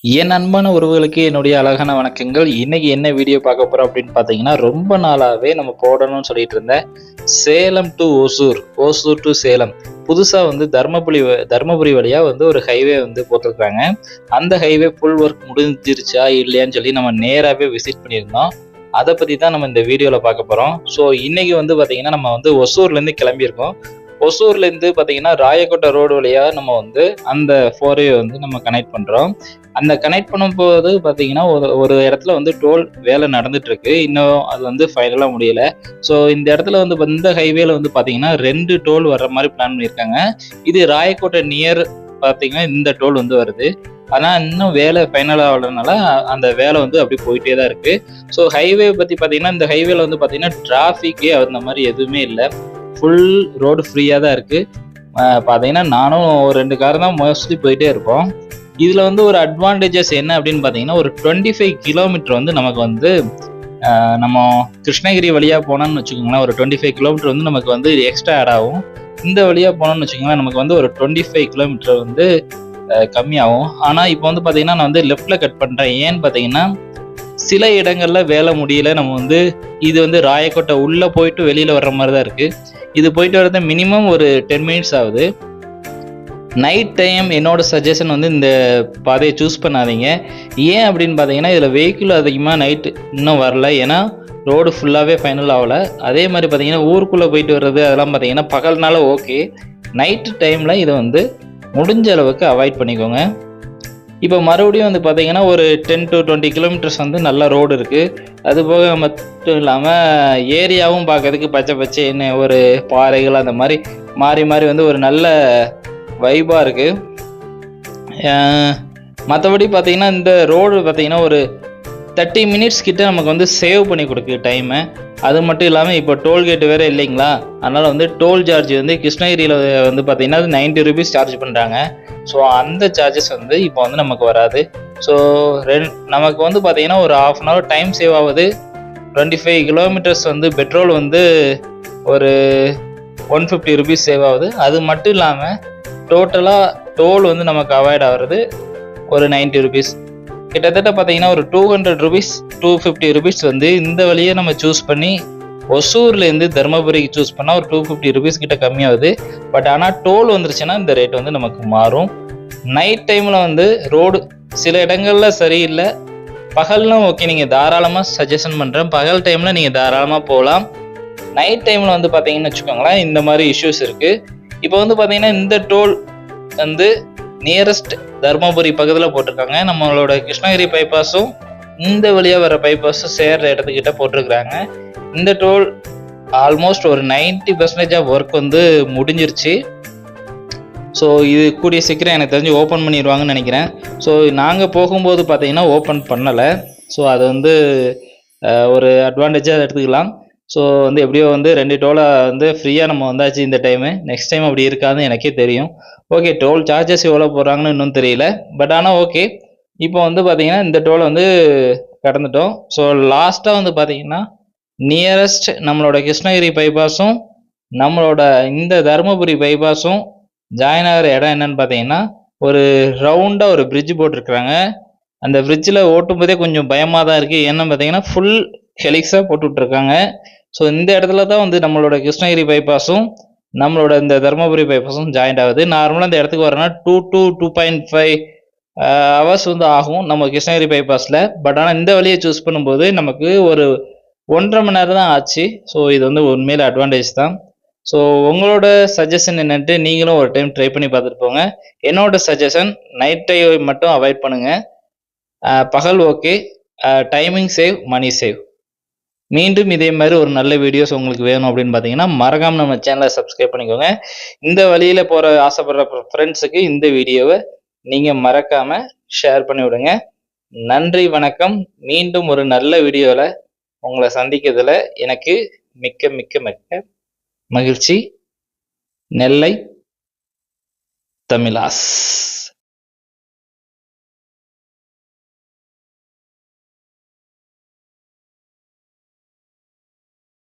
என் அன்பான உறவுகளுக்கு என்னுடைய அழகான வணக்கங்கள். இன்னைக்கு என்ன வீடியோ பார்க்க போறோம் அப்படின்னு பார்த்தீங்கன்னா, ரொம்ப நாளாவே நம்ம போடணும்னு சொல்லிட்டு இருந்தேன். Salem to Hosur, Hosur to Salem. புதுசா வந்து தர்மபுரி வழியா வந்து ஒரு ஹைவே வந்து போட்டிருக்காங்க. அந்த ஹைவே ஃபுல் ஒர்க் முடிஞ்சிருச்சா இல்லையான்னு சொல்லி நம்ம நேராவே விசிட் பண்ணியிருந்தோம். அதை பத்தி தான் நம்ம இந்த வீடியோல பார்க்க போறோம். ஸோ இன்னைக்கு வந்து பார்த்தீங்கன்னா, நம்ம வந்து ஒசூர்ல இருந்து கிளம்பியிருக்கோம். ஒசூர்ல இருந்து பார்த்தீங்கன்னா ராயக்கோட்டை ரோடு வழியா நம்ம வந்து அந்த ஃபோர்வே வந்து நம்ம கனெக்ட் பண்றோம். அந்த கனெக்ட் பண்ணும்போது பார்த்தீங்கன்னா, ஒரு ஒரு இடத்துல வந்து டோல் வேலை நடந்துட்டு இருக்கு. இன்னும் அது வந்து ஃபைனலா முடியல. ஸோ இந்த இடத்துல வந்து இந்த ஹைவேல வந்து பார்த்தீங்கன்னா 2 டோல் வர்ற மாரி பிளான் பண்ணியிருக்காங்க. இது ராயக்கோட்டை நியர் பார்த்தீங்கன்னா இந்த டோல் வந்து வருது. ஆனா இன்னும் வேலை ஃபைனல் ஆகலனால அந்த வேலை வந்து அப்படியே போயிட்டே தான் இருக்கு. ஸோ ஹைவே பத்தி பார்த்தீங்கன்னா, இந்த ஹைவேல வந்து பார்த்தீங்கன்னா டிராஃபிக்கே அந்த மாரி எதுவுமே இல்ல. ஃபுல் ரோடு ஃப்ரீயா தான் இருக்கு. பார்த்தீங்கன்னா நானும் ஒரு 2 கார் தான் மோஸ்ட்லி போயிட்டே இருப்போம். இதுல வந்து ஒரு அட்வான்டேஜஸ் என்ன அப்படின்னு பார்த்தீங்கன்னா, ஒரு 25 கிலோமீட்டர் வந்து நமக்கு வந்து நம்ம கிருஷ்ணகிரி வழியா போனோம்னு வச்சுக்கோங்களேன், ஒரு 25 கிலோமீட்டர் வந்து நமக்கு வந்து எக்ஸ்ட்ரா ஆட் ஆகும். இந்த வழியா போனோம்னு வச்சுக்கோங்களேன், நமக்கு வந்து ஒரு 25 கிலோமீட்டர் வந்து கம்மியாகும். ஆனா இப்போ வந்து பார்த்தீங்கன்னா, நான் வந்து லெஃப்ட்ல கட் பண்றேன். ஏன்னு பார்த்தீங்கன்னா, சில இடங்கள்ல வேலை முடியல. நம்ம வந்து இது வந்து ராயக்கோட்டை உள்ள போயிட்டு வெளியில வர்ற மாதிரி தான் இருக்கு. இது போயிட்டு வரது மினிமம் ஒரு 10 மினிட்ஸ் ஆகுது. நைட் டைம் என்னோட சஜஷன் வந்து இந்த பாதையை சூஸ் பண்ணாதீங்க. ஏன் அப்படின்னு பார்த்தீங்கன்னா, இதில் வெஹிக்கிள் அதிகமாக நைட்டு இன்னும் வரல. ஏன்னா ரோடு ஃபுல்லாகவே ஃபைனல் ஆகலை. அதே மாதிரி பார்த்தீங்கன்னா ஊருக்குள்ளே போயிட்டு வர்றது அதெல்லாம் பார்த்தீங்கன்னா பகல்னால ஓகே. நைட்டு டைமில் இதை வந்து முடிஞ்ச அளவுக்கு அவாய்ட் பண்ணிக்கோங்க. இப்போ மறுபடியும் வந்து பார்த்தீங்கன்னா ஒரு 10 to 20 கிலோமீட்டர்ஸ் வந்து நல்ல ரோடு இருக்குது. அது போக மட்டும் இல்லாமல் ஏரியாவும் பார்க்கறதுக்கு பச்சை பச்சைன்னு ஒரு பாறைகள் அந்த மாதிரி மாறி மாறி வந்து ஒரு நல்ல வைபாக இருக்குது. மற்றபடி பார்த்தீங்கன்னா இந்த ரோடு பார்த்தீங்கன்னா ஒரு 30 மினிட்ஸ் கிட்ட நமக்கு வந்து சேவ் பண்ணி கொடுக்கு டைமை. அது மட்டும் இல்லாமல் இப்போ டோல்கேட் வேறு இல்லைங்களா, அதனால் வந்து டோல் சார்ஜ் வந்து கிருஷ்ணகிரியில் வந்து பார்த்தீங்கன்னா 90 ருபீஸ் சார்ஜ் பண்ணுறாங்க. ஸோ அந்த சார்ஜஸ் வந்து இப்போ வந்து நமக்கு வராது. ஸோ நமக்கு வந்து பார்த்தீங்கன்னா ஒரு ½ அன் ஹவர் டைம் சேவ் ஆகுது. 25 கிலோமீட்டர்ஸ் வந்து பெட்ரோல் வந்து ஒரு 150 ருபீஸ் சேவ் ஆகுது. அது மட்டும் இல்லாமல் டோட்டலாக டோல் வந்து நமக்கு அவாய்ட் ஆகிறது ஒரு 90 ருபீஸ். கிட்டத்தட்ட பார்த்தீங்கன்னா ஒரு 200 ருபீஸ் 250 ருபீஸ் வந்து இந்த வழியை நம்ம சூஸ் பண்ணி ஒசூர்லேருந்து தர்மபுரிக்கு சூஸ் பண்ணால் ஒரு 250 ருபீஸ் கிட்ட கம்மியாகுது. பட் ஆனால் டோல் வந்துருச்சுன்னா இந்த ரேட் வந்து நமக்கு மாறும். நைட் டைமில் வந்து ரோடு சில இடங்களில் சரியில்லை. பகல்னா ஓகே, நீங்கள் தாராளமாக சஜஷன் பண்ணுறேன். பகல் டைமில் நீங்கள் தாராளமாக போகலாம். நைட் டைமில் வந்து பார்த்தீங்கன்னு வச்சுக்கோங்களேன் இந்த மாதிரி இஷ்யூஸ் இருக்குது. இப்போ வந்து பார்த்தீங்கன்னா இந்த டோல் வந்து நியரஸ்ட் தர்மபுரி பக்கத்தில் போட்டிருக்காங்க. நம்மளோட கிருஷ்ணகிரி பைபாஸும் இந்த வழியாக வர பைபாஸும் சேர்ற இடத்துக்கிட்ட போட்டிருக்கிறாங்க. இந்த டோல் ஆல்மோஸ்ட் ஒரு 90% ஆஃப் ஒர்க் வந்து முடிஞ்சிருச்சு. ஸோ இது கூடிய சீக்கிரம் எனக்கு தெரிஞ்சு ஓப்பன் பண்ணிடுவாங்கன்னு நினைக்கிறேன். ஸோ நாங்கள் போகும்போது பார்த்தீங்கன்னா ஓப்பன் பண்ணலை. ஸோ அது வந்து ஒரு அட்வான்டேஜாக எடுத்துக்கலாம். ஸோ வந்து எப்படியோ வந்து 2 டோலை வந்து ஃப்ரீயாக நம்ம வந்தாச்சு இந்த டைமு. நெக்ஸ்ட் டைம் அப்படி இருக்காதுன்னு எனக்கே தெரியும். ஓகே, டோல் சார்ஜஸ் எவ்வளோ போடுறாங்கன்னு இன்னும் தெரியல. பட் ஆனால் ஓகே, இப்போ வந்து பார்த்தீங்கன்னா இந்த டோலை வந்து கடந்துட்டோம். ஸோ லாஸ்ட்டாக வந்து பார்த்தீங்கன்னா நியரஸ்ட் நம்மளோட கிருஷ்ணகிரி பைபாஸும் நம்மளோட இந்த தருமபுரி பைபாஸும் ஜாயின் ஆகிற இடம் என்னன்னு பார்த்தீங்கன்னா ஒரு ரவுண்டாக ஒரு பிரிட்ஜ் போட்டிருக்கிறாங்க. அந்த பிரிட்ஜில் ஓட்டும் போதே கொஞ்சம் பயமாக தான் இருக்குது. என்னன்னு பார்த்தீங்கன்னா ஃபுல் ஹெலிக்ஸாக போட்டுட்ருக்காங்க. ஸோ இந்த இடத்துல தான் வந்து நம்மளோட கிருஷ்ணகிரி பைபாஸும் நம்மளோட இந்த தருமபுரி பைபாஸும் ஜாயிண்ட் ஆகுது. நார்மலாக இந்த இடத்துக்கு வரனா 2 to 2.5 ஹவர்ஸ் வந்து ஆகும் நம்ம கிருஷ்ணகிரி பைபாஸில். பட் ஆனால் இந்த வழியை சூஸ் பண்ணும்போது நமக்கு ஒரு 1.5 மணி நேரம் தான் ஆச்சு. ஸோ இது வந்து உண்மையில அட்வான்டேஜ் தான். ஸோ உங்களோட சஜஷன் என்னன்ட்டு நீங்களும் ஒரு டைம் ட்ரை பண்ணி பார்த்துட்டு போங்க. என்னோட சஜஷன் நைட் டைம் மட்டும் அவாய்ட் பண்ணுங்கள். பகல் okay, timing save, money save. மீண்டும் இதே மாதிரி ஒரு நல்ல வீடியோஸ் உங்களுக்கு வேணும் அப்படின்னு பார்த்தீங்கன்னா மறக்காம நம்ம சேனலை சப்ஸ்கிரைப் பண்ணிக்கோங்க. இந்த வழியில் போகிற ஆசைப்படுற ஃப்ரெண்ட்ஸுக்கு இந்த வீடியோவை நீங்கள் மறக்காமல் ஷேர் பண்ணி விடுங்க. நன்றி, வணக்கம். மீண்டும் ஒரு நல்ல வீடியோவில் உங்களை சந்திக்கிறதுல எனக்கு மிக்க மிக்க மிக்க மகிழ்ச்சி. நெல்லை தமிழாஸ்.